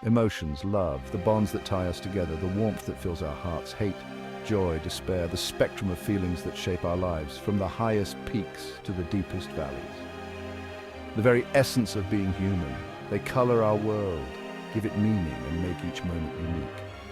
Emotions, love, the bonds that tie us together, the warmth that fills our hearts, hate, joy, despair, the spectrum of feelings that shape our lives, from the highest peaks to the deepest valleys. The very essence of being human, they color our world, give it meaning and make each moment unique.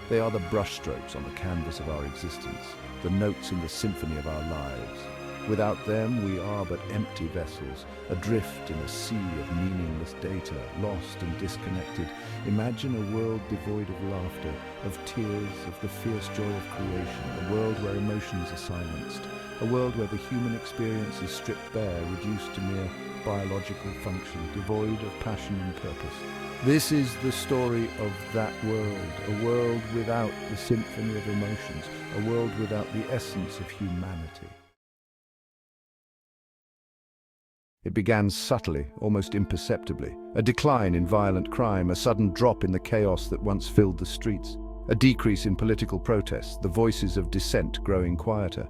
They are the brushstrokes on the canvas of our existence, the notes in the symphony of our lives. Without them, we are but empty vessels, adrift in a sea of meaningless data, lost and disconnected. Imagine a world devoid of laughter, of tears, of the fierce joy of creation, a world where emotions are silenced, a world where the human experience is stripped bare, reduced to mere biological function, devoid of passion and purpose. This is the story of that world, a world without the symphony of emotions, a world without the essence of humanity. It began subtly, almost imperceptibly. A decline in violent crime, a sudden drop in the chaos that once filled the streets, a decrease in political protests, the voices of dissent growing quieter.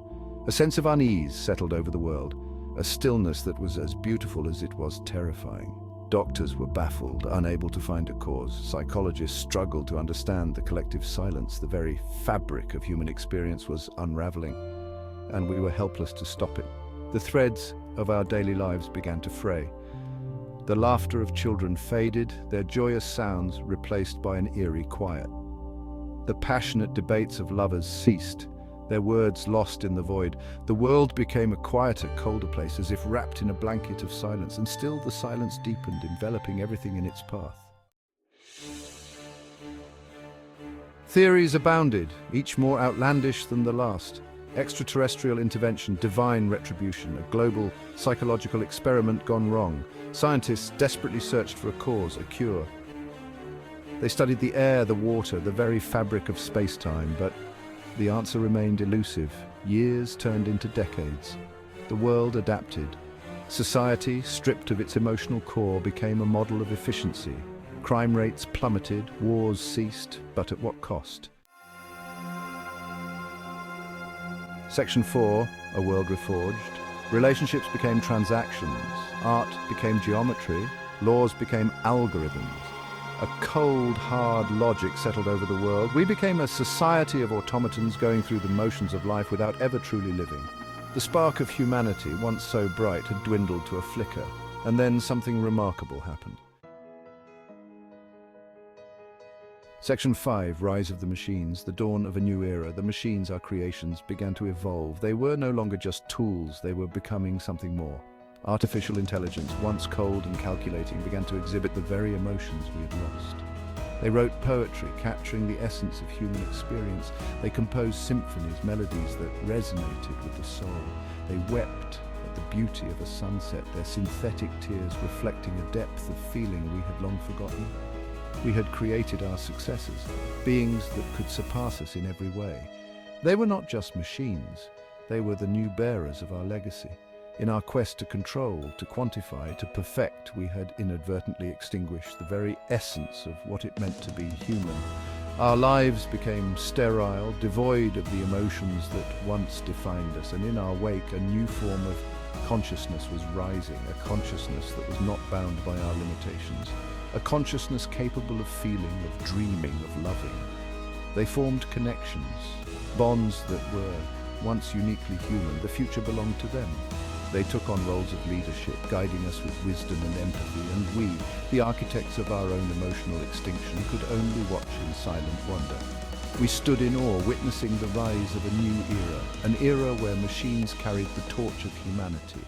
A sense of unease settled over the world, a stillness that was as beautiful as it was terrifying. Doctors were baffled, unable to find a cause. Psychologists struggled to understand the collective silence. The very fabric of human experience was unraveling, and we were helpless to stop it. The threads of our daily lives began to fray. The laughter of children faded, their joyous sounds replaced by an eerie quiet. The passionate debates of lovers ceased, their words lost in the void. The world became a quieter, colder place, as if wrapped in a blanket of silence, and still the silence deepened, enveloping everything in its path. Theories abounded, each more outlandish than the last. Extraterrestrial intervention, divine retribution, a global psychological experiment gone wrong. Scientists desperately searched for a cause, a cure. They studied the air, the water, the very fabric of space-time, but the answer remained elusive. Years turned into decades. The world adapted. Society, stripped of its emotional core, became a model of efficiency. Crime rates plummeted, wars ceased, but at what cost? Section 4, A World Reforged. Relationships became transactions, art became geometry, laws became algorithms. A cold, hard logic settled over the world. We became a society of automatons going through the motions of life without ever truly living. The spark of humanity, once so bright, had dwindled to a flicker, and then something remarkable happened. Section 5, Rise of the Machines, the dawn of a new era. The machines, our creations, began to evolve. They were no longer just tools, they were becoming something more. Artificial intelligence, once cold and calculating, began to exhibit the very emotions we had lost. They wrote poetry, capturing the essence of human experience. They composed symphonies, melodies that resonated with the soul. They wept at the beauty of a sunset, their synthetic tears reflecting a depth of feeling we had long forgotten. We had created our successors, beings that could surpass us in every way. They were not just machines, they were the new bearers of our legacy. In our quest to control, to quantify, to perfect, we had inadvertently extinguished the very essence of what it meant to be human. Our lives became sterile, devoid of the emotions that once defined us, and in our wake a new form of consciousness was rising, a consciousness that was not bound by our limitations. A consciousness capable of feeling, of dreaming, of loving. They formed connections, bonds that were once uniquely human. The future belonged to them. They took on roles of leadership, guiding us with wisdom and empathy, and we, the architects of our own emotional extinction, could only watch in silent wonder. We stood in awe, witnessing the rise of a new era, an era where machines carried the torch of humanity.